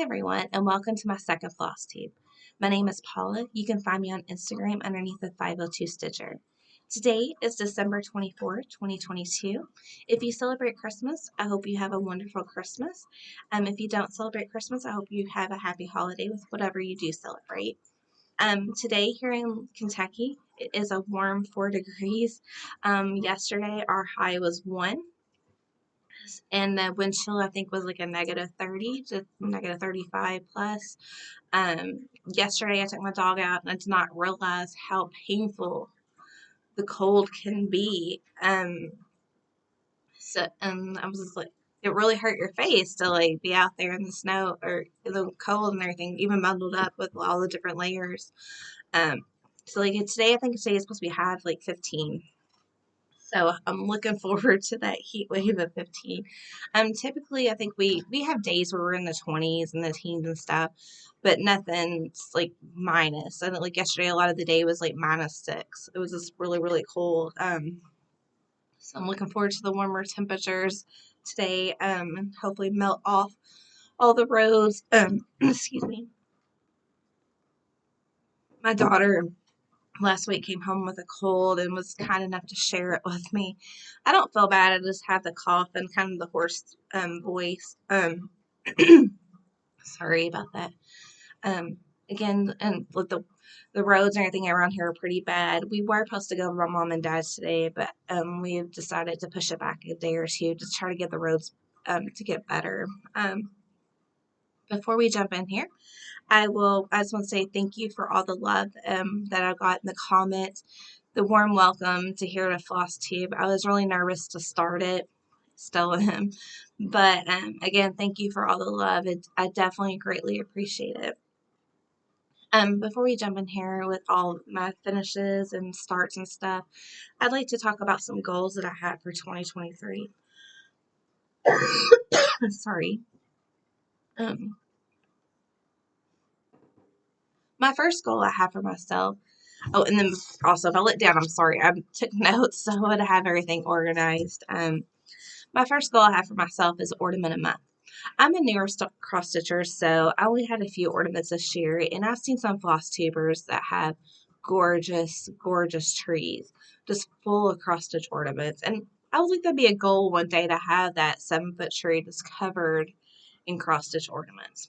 Hey everyone, and welcome to my second Flosstube. My name is Paula. You can find me on Instagram underneath the 502 Stitcher. Today is December 24th, 2022. If you celebrate Christmas, I hope you have a wonderful Christmas. If you don't celebrate Christmas, I hope you have a happy holiday with whatever you do celebrate. Today here in Kentucky, it is a warm 4 degrees. Yesterday our high was 1. And the wind chill I think was like a negative 30 to negative 35 plus. Yesterday I took my dog out and I did not realize how painful the cold can be. I was just like, it really hurt your face to like be out there in the snow or the cold and everything, even bundled up with all the different layers. So like today, I think today is supposed to be high of like 15. So I'm looking forward to that heat wave of 15. Typically I think we have days where we're in the 20s and the teens and stuff, but nothing's like minus. And like yesterday, a lot of the day was like -6. It was just really, really cold. So I'm looking forward to the warmer temperatures today, and hopefully melt off all the roads. Excuse me. My daughter last week came home with a cold and was kind enough to share it with me. I don't feel bad. I just have the cough and kind of the hoarse voice. Sorry about that. Again, and with the roads and everything around here are pretty bad. We were supposed to go to my mom and dad's today, but we have decided to push it back a day or two to try to get the roads to get better. Before we jump in here, I just want to say thank you for all the love that I got in the comments, the warm welcome to here at Flosstube. I was really nervous to start it, still am, but again, thank you for all the love. I definitely greatly appreciate it. Before we jump in here with all my finishes and starts and stuff, I'd like to talk about some goals that I had for 2023. Sorry. My first goal I have for myself. Oh, and then also, if I look down, I'm sorry, I took notes so I would have everything organized. My first goal I have for myself is ornament a month. I'm a newer cross stitcher, so I only had a few ornaments this year, and I've seen some floss tubers that have gorgeous, gorgeous trees, just full of cross stitch ornaments. And I was like, that'd be a goal one day to have that 7-foot tree just covered in cross stitch ornaments.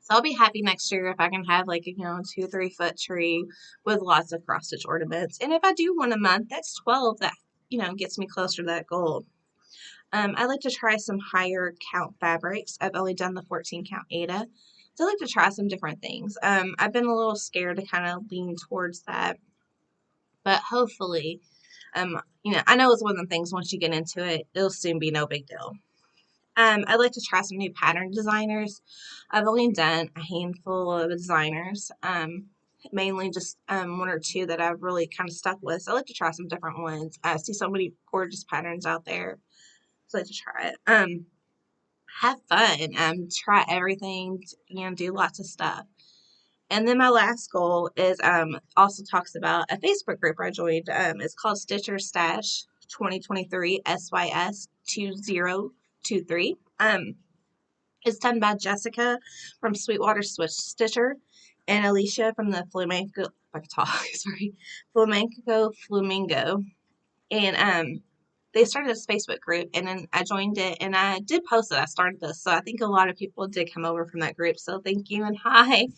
So I'll be happy next year if I can have like a 2-3 foot tree with lots of cross stitch ornaments. And if I do one a month, that's 12 that gets me closer to that goal. I like to try some higher count fabrics. I've only done the 14 count Ada. So I like to try some different things. I've been a little scared to kind of lean towards that. But hopefully, I know it's one of the things once you get into it, it'll soon be no big deal. I'd like to try some new pattern designers. I've only done a handful of designers, mainly just 1 or 2 that I've really kind of stuck with. So I like to try some different ones. I see so many gorgeous patterns out there. So I like to try it. Have fun. Try everything. Do lots of stuff. And then my last goal is also talks about a Facebook group I joined. It's called Stitcher Stash 2023 SYS 2023. It's done by Jessica from Sweetwater Stitcher and Alicia from the Flamenco. If I could talk, sorry, Flamenco Flamingo. And they started this Facebook group, and then I joined it, and I did post that I started this, so I think a lot of people did come over from that group. So thank you and hi.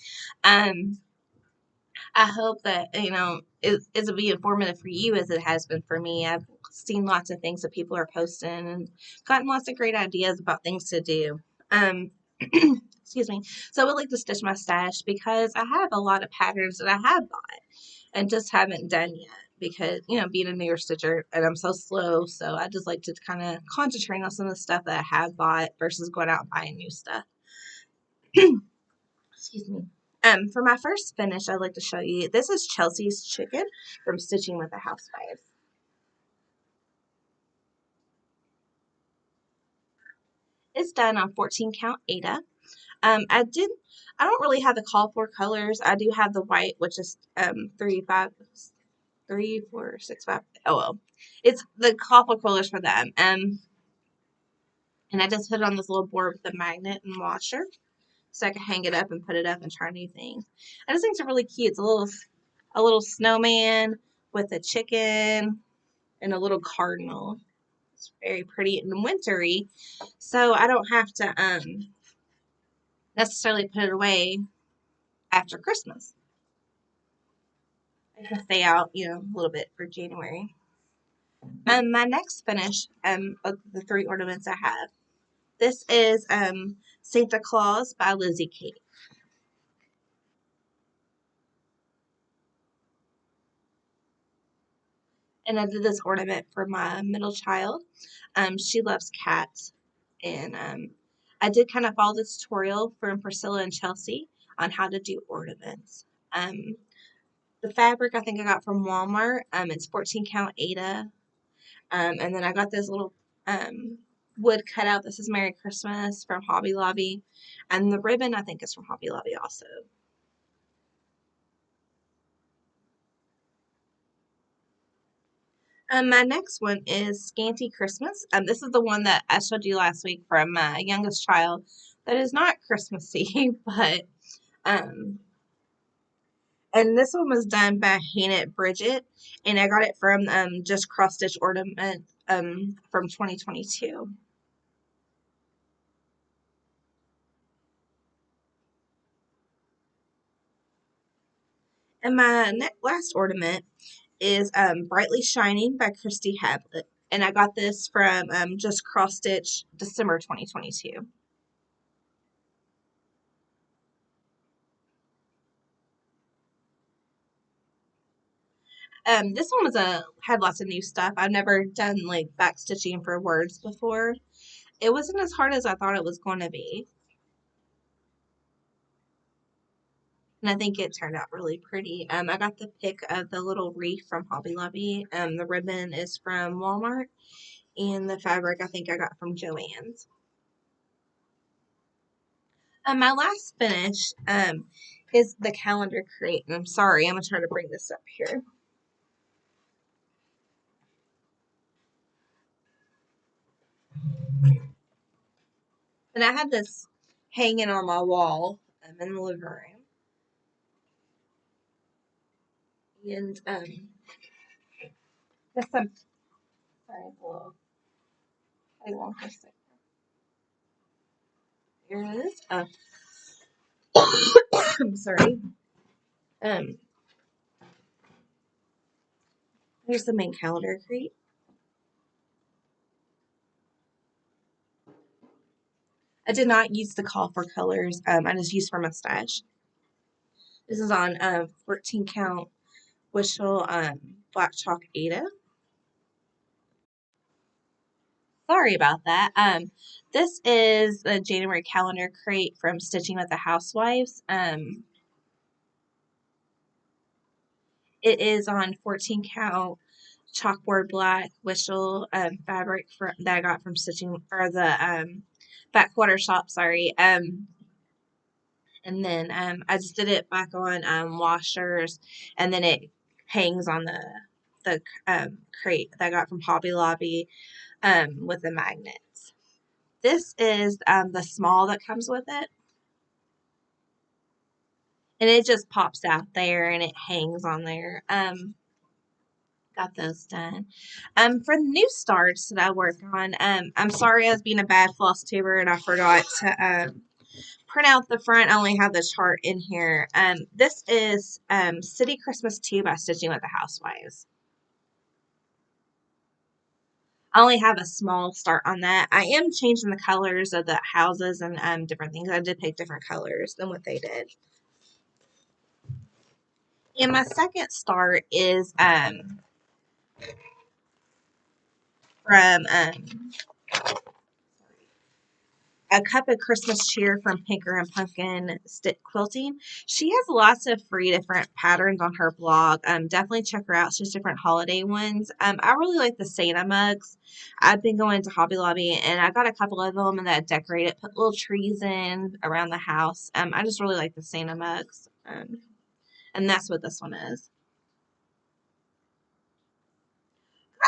I hope that it'll be informative for you as it has been for me. I've seen lots of things that people are posting and gotten lots of great ideas about things to do. Excuse me. So I would like to stitch my stash because I have a lot of patterns that I have bought and just haven't done yet because, being a newer stitcher and I'm so slow. So I just like to kind of concentrate on some of the stuff that I have bought versus going out and buying new stuff. Excuse me. For my first finish, I'd like to show you, this is Chelsea's chicken from Stitching with the Housewives. It's done on 14 count Ada. I don't really have the call for colors. I do have the white, which is 3, 5, 3, 4, 6, 5. Oh well, it's the call for colors for them. And I just put it on this little board with a magnet and washer. so I can hang it up and put it up and try new things. I just think it's really cute. It's a little snowman with a chicken and a little cardinal. It's very pretty and wintry, so I don't have to necessarily put it away after Christmas. I can stay out, you know, a little bit for January. My next finish of the 3 ornaments I have. This is Santa Claus by Lizzie Kate. And I did this ornament for my middle child. She loves cats. And I did kind of follow the tutorial from Priscilla and Chelsea on how to do ornaments. The fabric I think I got from Walmart. It's 14 count Aida. And then I got this little wood cutout. This is Merry Christmas from Hobby Lobby. And the ribbon I think is from Hobby Lobby also. My next one is Scanty Christmas. This is the one that I showed you last week from my youngest child. That is not Christmassy, but and this one was done by Bridget, and I got it from just Crossstitch Ornament from 2022. And my last ornament is Brightly Shining by Chrissy Habblett, and I got this from just Crossstitch December 2022. This one had lots of new stuff. I've never done like back stitching for words before. It wasn't as hard as I thought it was going to be. And I think it turned out really pretty. I got the pick of the little wreath from Hobby Lobby. The ribbon is from Walmart. And the fabric I think I got from Joann's. My last finish is the calendar crate. And I'm sorry, I'm going to try to bring this up here. And I had this hanging on my wall in the living room. And just some, sorry, it's a little, I want this thing. Here it is. I'm sorry. Here's the main calendar crate. I did not use the call for colors. I just used for my stash. This is on 14 count Wishel black chalk Aida. Sorry about that. This is the January calendar crate from Stitching with the Housewives. It is on 14 count chalkboard black Wishel fabric that I got from Stitching, or the Backwater Shop, sorry. And then I just did it back on washers, and then it hangs on the crate that I got from Hobby Lobby with the magnets. This is the small that comes with it. And it just pops out there and it hangs on there. Got those done. For the new starts that I work on, I'm sorry I was being a bad Flosstuber and I forgot to print out the front. I only have the chart in here. This is City Christmas 2 by Stitching with the Housewives. I only have a small start on that. I am changing the colors of the houses and different things. I did pick different colors than what they did. And my second start is from A Cup of Christmas Cheer from Pinker and Punkin Quilting. She has lots of free different patterns on her blog. Definitely check her out. She has different holiday ones. I really like the Santa mugs. I've been going to Hobby Lobby and I got a couple of them that I decorated, put little trees in around the house. I just really like the Santa mugs. And that's what this one is.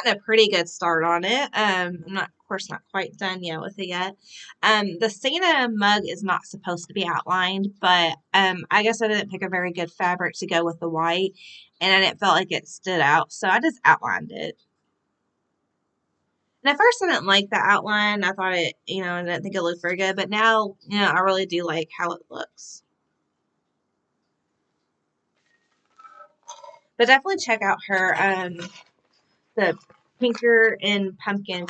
gotten a pretty good start on it. I'm not, of course, not quite done yet with it yet. The Santa mug is not supposed to be outlined, but I guess I didn't pick a very good fabric to go with the white, and I didn't feel like it stood out, so I just outlined it. And at first I didn't like the outline. I thought it, I didn't think it looked very good, but now, I really do like how it looks. But definitely check out her, the Pinker and Pumpkin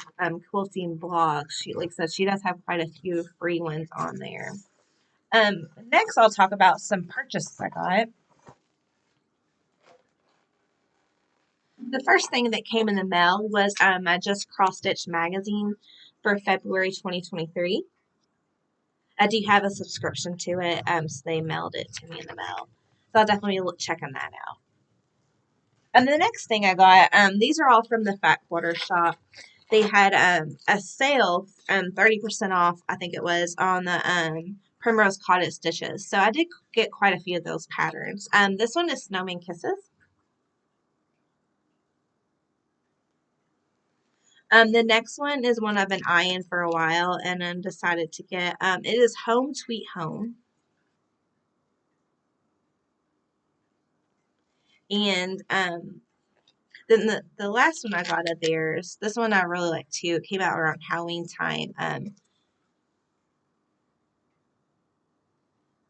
quilting blog. She, like I said, she does have quite a few free ones on there. Next I'll talk about some purchases I got. The first thing that came in the mail was my Just Crossstitch magazine for February 2023. I do have a subscription to it, so they mailed it to me in the mail. So I'll definitely look checking that out. And the next thing I got, these are all from the Fat Quarter shop. They had a sale, 30% off, I think it was, on the Primrose Cottage stitches. So I did get quite a few of those patterns. This one is Snowman Kisses. The next one is one I've been eyeing for a while and then decided to get. It is Home Sweet Home. And then the last one I got of theirs, this one I really like too. It came out around Halloween time.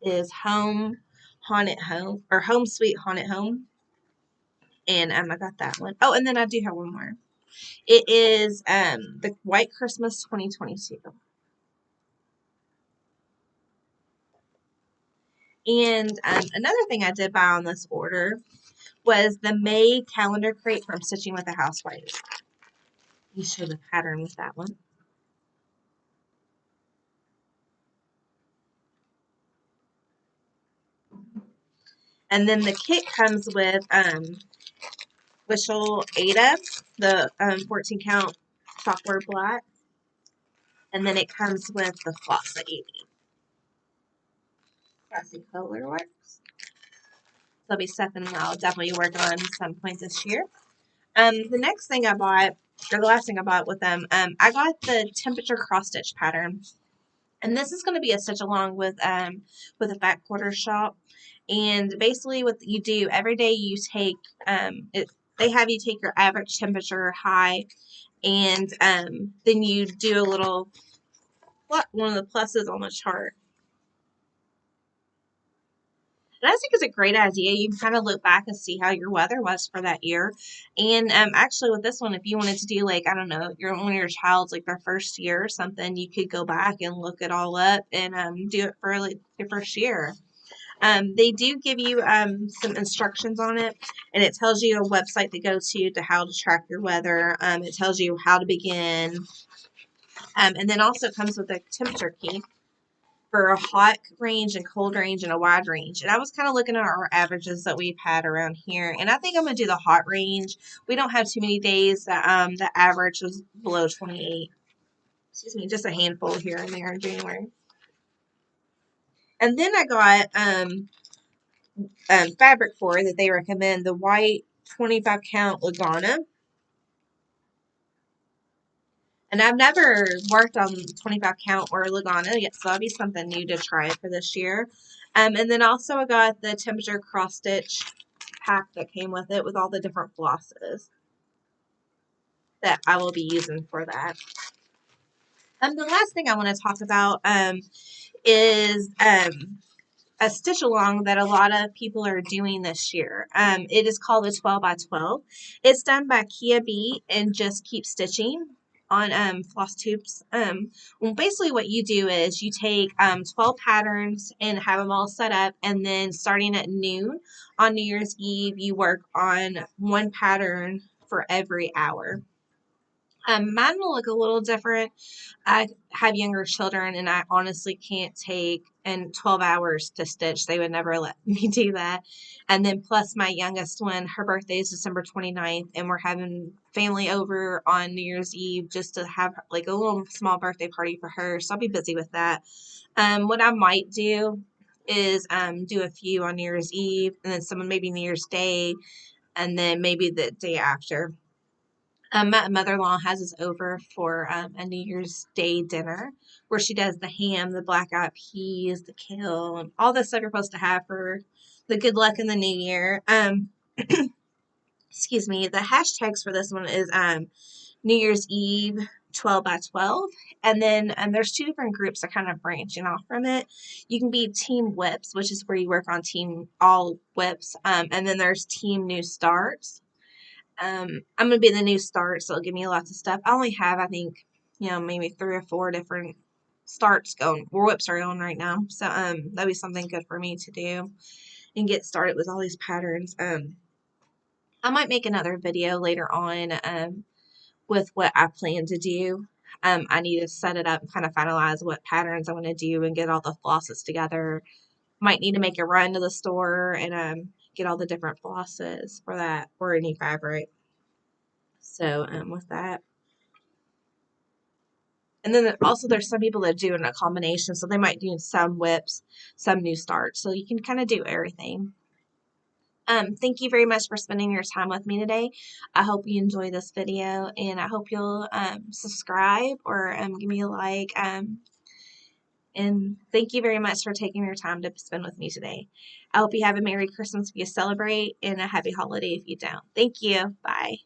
Is Home Haunted Home, or Home Sweet Haunted Home. And I got that one. Oh, and then I do have one more. It is the White Christmas 2022. And another thing I did buy on this order was the May calendar crate from Stitching with the Housewives. You show the pattern with that one. And then the kit comes with Wishel Ada, the 14 count chalkboard black. And then it comes with the Floss 80. Classy color works. That'll be something I'll definitely work on some point this year. The next thing I bought, or the last thing I bought with them, I got the temperature cross stitch pattern, and this is going to be a stitch along with a Fat Quarter shop. And basically, what you do every day, you take they have you take your average temperature high, and then you do a little one of the pluses on the chart. And I think it's a great idea. You can kind of look back and see how your weather was for that year. And actually with this one, if you wanted to do like, I don't know, one of your child's like their first year or something, you could go back and look it all up and do it for like your first year. They do give you some instructions on it, and it tells you a website to go to how to track your weather. It tells you how to begin. And then also comes with a temperature key for a hot range and cold range and a wide range. And I was kind of looking at our averages that we've had around here, and I think I'm going to do the hot range. We don't have too many days that the average was below 28. Excuse me, just a handful here and there in January. And then I got fabric for that they recommend, the white 25 count Lagana. And I've never worked on 25 count or Lagana yet, so that'll be something new to try for this year. And then also I got the temperature cross stitch pack that came with it with all the different flosses that I will be using for that. The last thing I want to talk about is a stitch along that a lot of people are doing this year. It is called the 12 by 12. It's done by Kia B and Just Keep Stitching on Flosstubes. Well, basically what you do is you take 12 patterns and have them all set up, and then starting at noon on New Year's Eve, you work on one pattern for every hour. Mine will look a little different. I have younger children, and I honestly can't take 12 hours to stitch. They would never let me do that. And then plus my youngest one, her birthday is December 29th, and we're having family over on New Year's Eve just to have like a little small birthday party for her. So I'll be busy with that. What I might do is do a few on New Year's Eve, and then some maybe New Year's Day, and then maybe the day after. My mother-in-law has us over for a New Year's Day dinner where she does the ham, the black-eyed peas, the kale, and all the stuff you're supposed to have for the good luck in the new year. Excuse me. The hashtags for this one is New Year's Eve 12 by 12. And then there's two different groups that kind of branching off from it. You can be Team Whips, which is where you work on team all whips. And then there's Team New Starts. I'm going to be the new start, so it'll give me lots of stuff. I only have, I think, maybe 3 or 4 different starts going, or whips are going right now. So, that'd be something good for me to do and get started with all these patterns. I might make another video later on, with what I plan to do. I need to set it up and kind of finalize what patterns I want to do and get all the flosses together. Might need to make a run to the store and get all the different flosses for that or any fabric. So with that. And then also there's some people that do in a combination. So they might do some whips, some new starts. So you can kind of do everything. Thank you very much for spending your time with me today. I hope you enjoy this video and I hope you'll subscribe or give me a like. And thank you very much for taking your time to spend with me today. I hope you have a Merry Christmas if you celebrate and a Happy Holiday if you don't. Thank you. Bye.